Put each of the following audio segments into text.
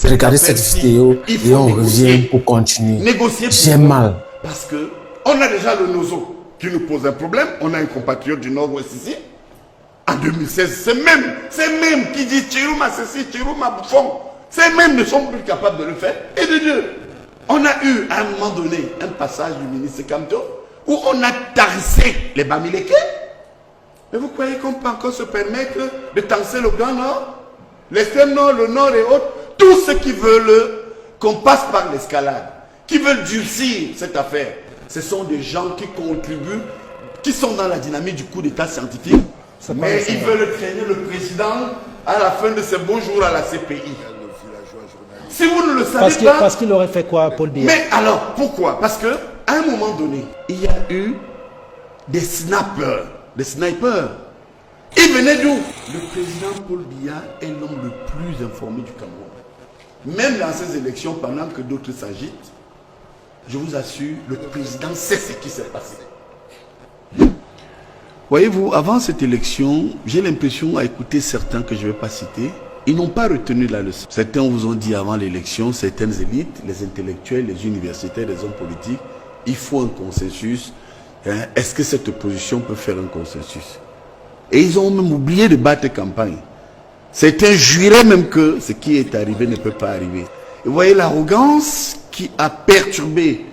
Regardez cette vidéo et on revient pour continuer. Négocier. J'ai mal. Parce que on a déjà le Nozo qui nous pose un problème. On a un compatriote du Nord-Ouest ici. En 2016, c'est même qui dit Chirouma ceci, Chirouma Bouffon. Ces mêmes ne sont plus capables de le faire. Et de Dieu. On a eu à un moment donné un passage du ministre Kamto où on a tarissé les Bamileke. Mais vous croyez qu'on peut encore se permettre de tasser le Grand Nord, l'extrême Nord, le Nord et autres, tous ceux qui veulent qu'on passe par l'escalade, qui veulent durcir cette affaire, ce sont des gens qui contribuent, qui sont dans la dynamique du coup d'état scientifique, mais ils veulent traîner le président à la fin de ses beaux jours à la CPI. Si vous ne le savez pas... Parce qu'il aurait fait quoi, Paul Biya? Mais alors, pourquoi? Parce qu'à un moment donné, il y a eu des snipers. Ils venaient d'où? Le président Paul Biya est l'homme le plus informé du Cameroun. Même dans ces élections, pendant que d'autres s'agitent, je vous assure, le président sait ce qui s'est passé. Voyez-vous, avant cette élection, j'ai l'impression, à écouter certains que je ne vais pas citer, ils n'ont pas retenu la leçon. Certains vous ont dit avant l'élection, certaines élites, les intellectuels, les universitaires, les hommes politiques, il faut un consensus. Est-ce que cette opposition peut faire un consensus? Et ils ont même oublié de battre campagne. Certains juraient même que ce qui est arrivé ne peut pas arriver. Et vous voyez l'arrogance qui a perturbé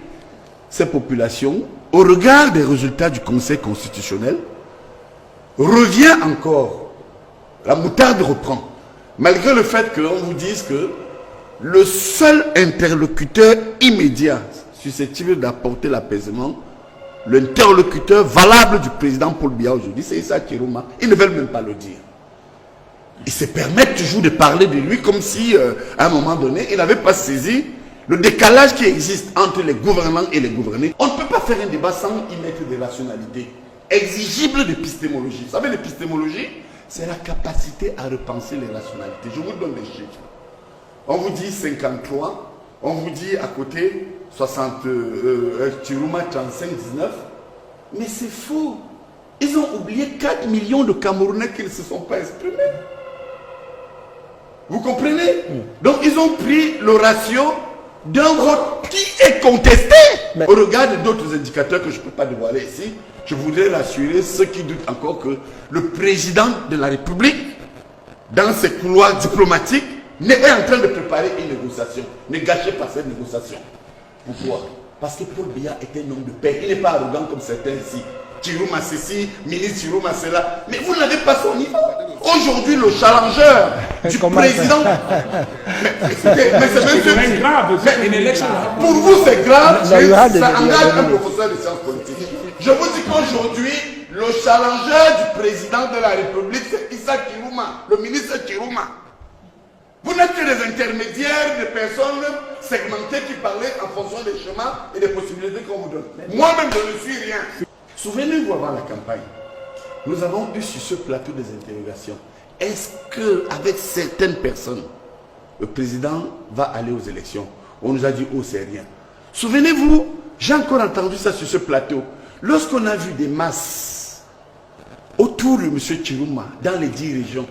ces populations au regard des résultats du Conseil constitutionnel revient encore. La moutarde reprend. Malgré le fait qu'on vous dise que le seul interlocuteur immédiat susceptible d'apporter l'apaisement, l'interlocuteur valable du président Paul Biya aujourd'hui, c'est Issa Chirouma. Ils ne veulent même pas le dire. Ils se permettent toujours de parler de lui comme si, à un moment donné, il n'avait pas saisi le décalage qui existe entre les gouvernants et les gouvernés. On ne peut pas faire un débat sans y mettre des rationalités exigibles d'épistémologie. Vous savez, l'épistémologie, c'est la capacité à repenser les rationalités. Je vous donne des chiffres. On vous dit 53, on vous dit à côté 60, Chirouma 35, 19. Mais c'est faux. Ils ont oublié 4 millions de Camerounais qui ne se sont pas exprimés. Vous comprenez? Donc ils ont pris le ratio d'un vote qui est contesté. Mais au regard d'autres indicateurs que je ne peux pas dévoiler ici, je voudrais rassurer ceux qui doutent encore que le président de la République, dans ses couloirs diplomatiques, est en train de préparer une négociation. Ne gâchez pas cette négociation. Pourquoi? Parce que Paul Biya est un homme de paix. Il n'est pas arrogant comme certains ici. Chirouma ceci, ministre Chirouma cela. Mais vous n'avez pas son niveau. Aujourd'hui, le challenger du président... mais c'est même grave. Pour vous, c'est grave. Ça engage un professeur de sciences politiques. Je vous dis qu'aujourd'hui, le challenger du président de la République, c'est Issa Chirouma, le ministre Chirouma. Vous n'êtes que des intermédiaires, des personnes segmentées qui parlaient en fonction des chemins et des possibilités qu'on vous donne. Moi-même, je ne suis rien. Souvenez-vous, avant la campagne, nous avons eu sur ce plateau des interrogations. Est-ce qu'avec certaines personnes, le président va aller aux élections? On nous a dit, oh, c'est rien. Souvenez-vous, j'ai encore entendu ça sur ce plateau. Lorsqu'on a vu des masses autour de M. Chirouma, dans les 10 régions,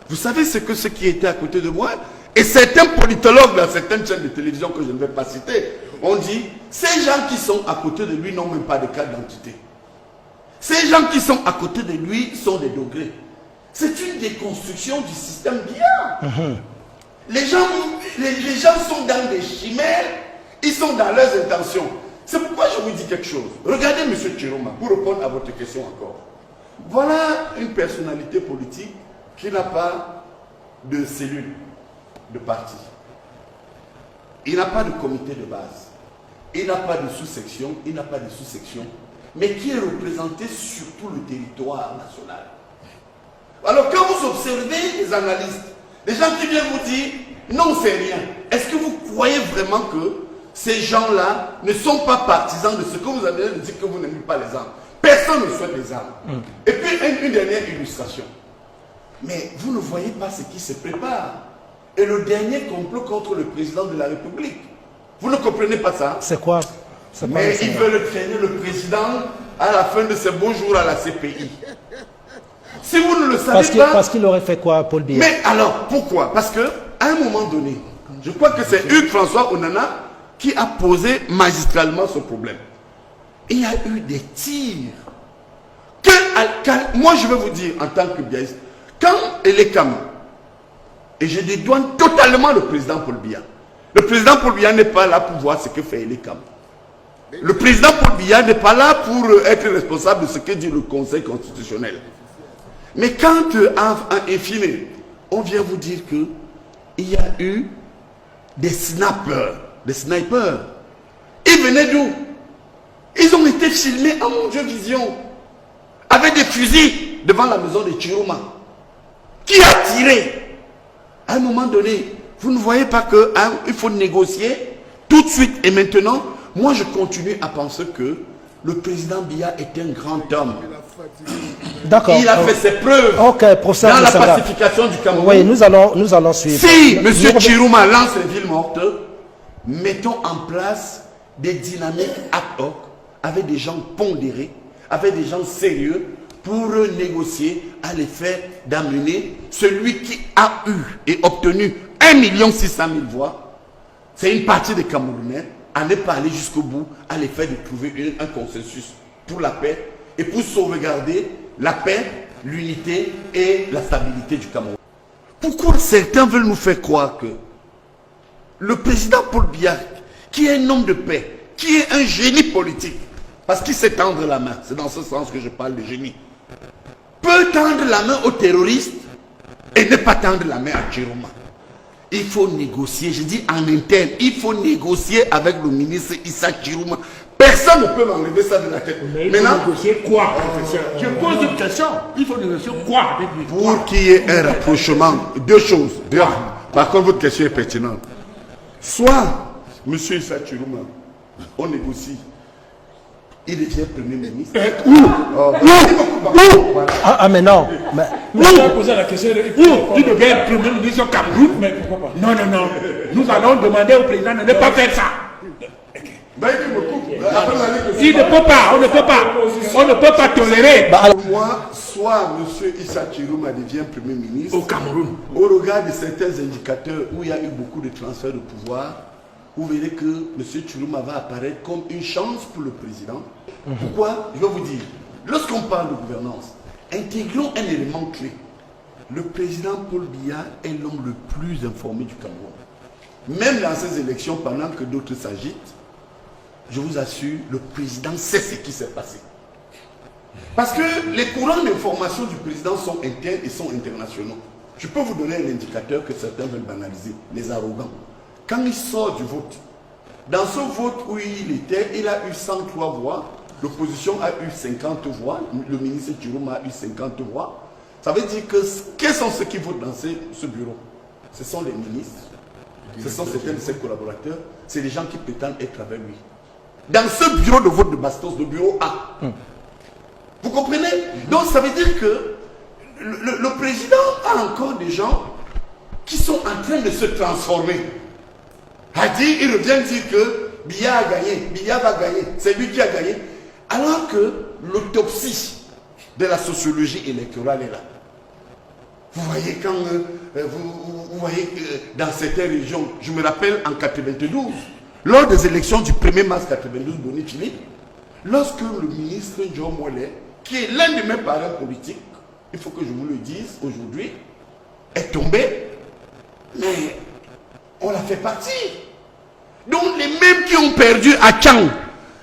vous savez ce qui était à côté de moi? Et certains politologues dans certaines chaînes de télévision que je ne vais pas citer, ont dit, ces gens qui sont à côté de lui n'ont même pas de carte d'identité. Ces gens qui sont à côté de lui sont des degrés. C'est une déconstruction du système Biya. Les gens sont dans des chimères, ils sont dans leurs intentions. C'est pourquoi je vous dis quelque chose. Regardez M. Chirouma, pour répondre à votre question encore. Voilà une personnalité politique qui n'a pas de cellule de parti. Il n'a pas de comité de base. Il n'a pas de sous-section, il n'a pas de sous-section, mais qui est représenté sur tout le territoire national. Alors quand vous observez les analystes, les gens qui viennent vous dire non, c'est rien, est-ce que vous croyez vraiment que ces gens-là ne sont pas partisans de ce que vous avez de dire que vous n'aimez pas les armes? Personne ne souhaite les armes. Et puis une dernière illustration. Mais vous ne voyez pas ce qui se prépare. Et le dernier complot contre le président de la République. Vous ne comprenez pas ça? C'est quoi? Mais ils veulent traîner le président à la fin de ses beaux jours à la CPI. Si vous ne le savez pas... Parce qu'il aurait fait quoi, Paul Biya? Mais alors, pourquoi? Parce qu'à un moment donné, Je crois que c'est Hugues François Onana qui a posé magistralement ce problème. Il y a eu des tirs. Moi, je vais vous dire, en tant que biaïste, quand Elekam, et je dédouane totalement le président Paul Biya, le président Paul Biya n'est pas là pour voir ce que fait Elekam. Le président Paul Biya n'est pas là pour être responsable de ce que dit le Conseil constitutionnel. Mais quand, en fine, on vient vous dire que il y a eu des snipers. Ils venaient d'où? Ils ont été filmés en mon Dieu vision, avec des fusils devant la maison de Chiroma. Qui a tiré? À un moment donné, vous ne voyez pas qu'il faut négocier tout de suite et maintenant. Moi, je continue à penser que le président Biya est un grand homme. D'accord. Il a fait ses preuves dans la pacification du Cameroun. Oui, nous allons suivre. Si M. Chiroma lance les villes mortes, mettons en place des dynamiques ad hoc avec des gens pondérés, avec des gens sérieux pour négocier à l'effet d'amener celui qui a eu et obtenu 1 600 000 voix. C'est une partie des Camerounais. À ne pas aller jusqu'au bout, à l'effet de trouver un consensus pour la paix et pour sauvegarder la paix, l'unité et la stabilité du Cameroun. Pourquoi certains veulent nous faire croire que le président Paul Biya, qui est un homme de paix, qui est un génie politique, parce qu'il sait tendre la main, c'est dans ce sens que je parle de génie, peut tendre la main aux terroristes et ne pas tendre la main à Chiroma. Il faut négocier, je dis en interne, il faut négocier avec le ministre Issa Chiroma. Personne ne peut m'enlever ça de la tête. Mais il faut négocier quoi, professeur? Je pose une question. Il faut négocier quoi avec lui? Pour qu'il y ait un rapprochement, deux choses. Par contre, votre question est pertinente. Soit, M. Issa Chiroma, on négocie. Il devient Premier ministre. Mais non. Je vais poser la question. Tu deviens Premier ministre au Cameroun? Mais pourquoi pas? Non. Nous allons demander au président de ne pas faire ça. Il ne peut pas. On ne peut pas tolérer. Moi, soit M. Issa Chiroma devient Premier ministre au Cameroun. Au regard de certains indicateurs où il y a eu beaucoup de transferts de pouvoir, vous verrez que M. Chiroma va apparaître comme une chance pour le président. Pourquoi? Je vais vous dire, lorsqu'on parle de gouvernance, intégrons un élément clé. Le président Paul Biya est l'homme le plus informé du Cameroun. Même dans ces élections, pendant que d'autres s'agitent, je vous assure, le président sait ce qui s'est passé. Parce que les courants d'information du président sont internes et sont internationaux. Je peux vous donner un indicateur que certains veulent banaliser, les arrogants. Quand il sort du vote, dans ce vote où il était, il a eu 103 voix, l'opposition a eu 50 voix, le ministre Chiroma a eu 50 voix. Ça veut dire que, quels sont ceux qui votent dans ce bureau? Ce sont les ministres, ce sont certains de ses collaborateurs, c'est les gens qui prétendent être avec lui. Dans ce bureau de vote de Bastos, le bureau A. Vous comprenez? Donc ça veut dire que le président a encore des gens qui sont en train de se transformer. Il revient dire que Biya a gagné, Biya va gagner, c'est lui qui a gagné. Alors que l'autopsie de la sociologie électorale est là. Vous voyez quand vous voyez que dans certaines régions, je me rappelle en 92, lors des élections du 1er mars 92, Boni Philippe, lorsque le ministre John Mollet, qui est l'un de mes parents politiques, il faut que je vous le dise aujourd'hui, est tombé, mais on l'a fait partir. Donc les mêmes qui ont perdu à Tchang,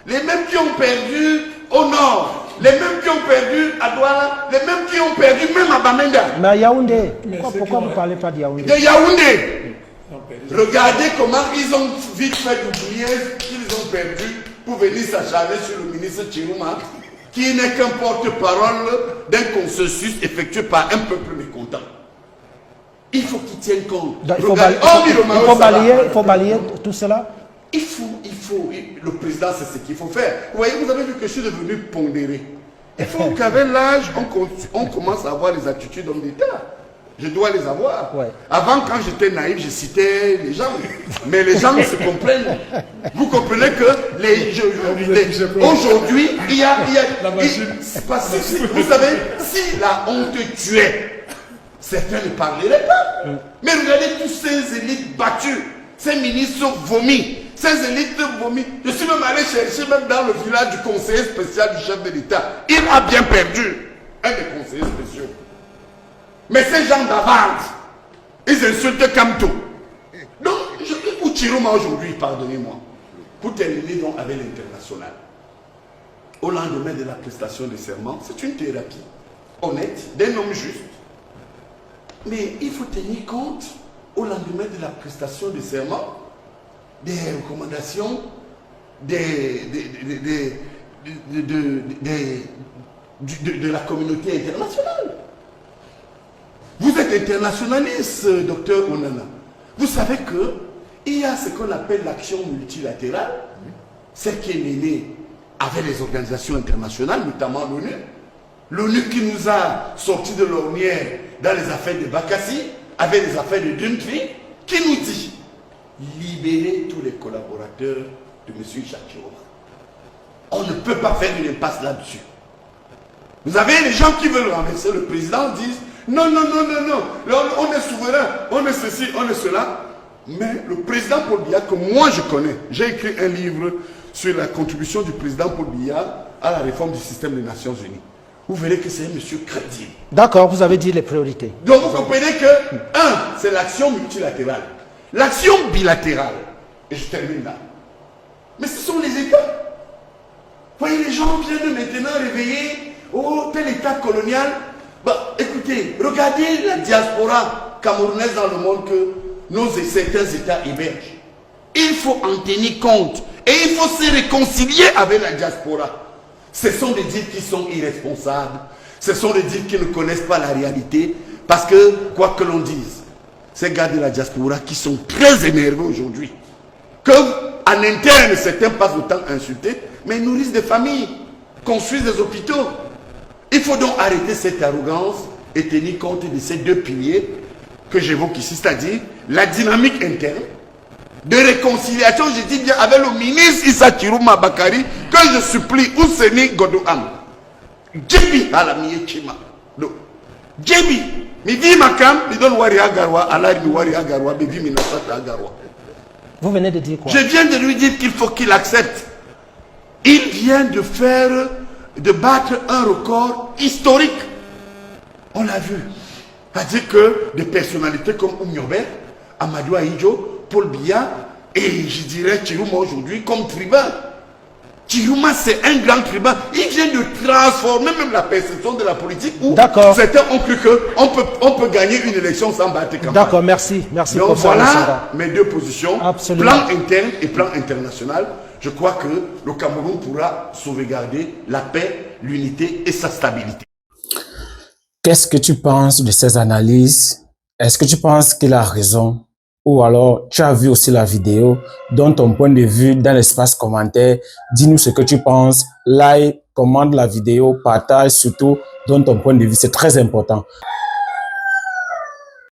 les mêmes qui ont perdu au nord, les mêmes qui ont perdu à Douala, les mêmes qui ont perdu même à Bamenda. Mais à Yaoundé, pourquoi vous ne parlez pas de Yaoundé? De Yaoundé. Regardez comment ils ont vite fait d'oublier qu'ils ont perdu pour venir s'acharner sur le ministre Chiroma, qui n'est qu'un porte-parole d'un consensus effectué par un peuple mécontent. Il faut qu'ils tiennent compte. Il faut balayer tout cela. Il faut, le président, c'est ce qu'il faut faire. Vous voyez, vous avez vu que je suis devenu pondéré. Il faut qu'avec l'âge, on commence à avoir les attitudes d'homme d'État. Je dois les avoir. Ouais. Avant, quand j'étais naïf, je citais les gens. Mais les gens se comprennent. Vous comprenez que aujourd'hui, il y a vous savez, si la honte tuait, certains ne parleraient pas. Mais regardez tous ces élites battues. Ces ministres vomissent. Ces élites vomissent. Je suis même allé chercher même dans le village du conseiller spécial du chef de l'État. Il a bien perdu. Un des conseillers spéciaux. Mais ces gens d'avance, ils insultent Kamto. Donc, pour Chiroma aujourd'hui, pardonnez-moi, pour terminer donc avec l'international, au lendemain de la prestation de serment, c'est une thérapie honnête, d'un homme juste. Mais il faut tenir compte, au lendemain de la prestation de serment, des recommandations de la communauté internationale. Vous êtes internationaliste, docteur Onana. Vous savez qu'il y a ce qu'on appelle l'action multilatérale, celle qui est menée avec les organisations internationales, notamment l'ONU. L'ONU qui nous a sortis de l'ornière dans les affaires de Bakassi, avec les affaires de Duntri, qui nous dit libérer tous les collaborateurs de M. Chakiroma. On ne peut pas faire une impasse là-dessus. Vous avez les gens qui veulent renverser le président, disent non, non, non, non, non, on est souverain, on est ceci, on est cela. Mais le président Paul Biya, que moi je connais, j'ai écrit un livre sur la contribution du président Paul Biya à la réforme du système des Nations Unies. Vous verrez que c'est un monsieur crédible. D'accord, vous avez dit les priorités. Donc vous comprenez que, c'est l'action multilatérale. L'action bilatérale, et je termine là, mais ce sont les États. Voyez, les gens viennent maintenant réveiller, oh, tel État colonial. Bah, écoutez, regardez la diaspora camerounaise dans le monde que certains États hébergent. Il faut en tenir compte et il faut se réconcilier avec la diaspora. Ce sont des dits qui sont irresponsables, ce sont des dits qui ne connaissent pas la réalité, parce que, quoi que l'on dise, ces gars de la diaspora qui sont très énervés aujourd'hui, que en interne certains passent autant insultés, mais ils nourrissent des familles, construisent des hôpitaux. Il faut donc arrêter cette arrogance et tenir compte de ces deux piliers que j'évoque ici, c'est-à-dire la dynamique interne, de réconciliation, je dis bien, avec le ministre Issa Chiroma Bakari, que je supplie, Ouseni Godouam, Djebi Alamiye Chima, Djebi, Midi Makam, Midon Wari Agarwa, Alari Wari Agarwa, Bibi Minasat Agarwa. Vous venez de dire quoi? Je viens de lui dire qu'il faut qu'il accepte. Il vient de battre un record historique. On l'a vu. C'est-à-dire que des personnalités comme Oumyobert, Amadou Ahidjo, Paul Biya et je dirais Chiroma aujourd'hui comme tribun. Chiroma c'est un grand tribun. Il vient de transformer même la perception de la politique où certains ont cru qu'on peut gagner une élection sans battre campagne. D'accord, merci. Merci. Donc voilà mes deux positions. Absolument. Plan interne et plan international. Je crois que le Cameroun pourra sauvegarder la paix, l'unité et sa stabilité. Qu'est-ce que tu penses de ces analyses? Est-ce que tu penses qu'il a raison? Ou alors, tu as vu aussi la vidéo, donne ton point de vue dans l'espace commentaire, dis-nous ce que tu penses, like, commente la vidéo, partage, surtout, donne ton point de vue, c'est très important.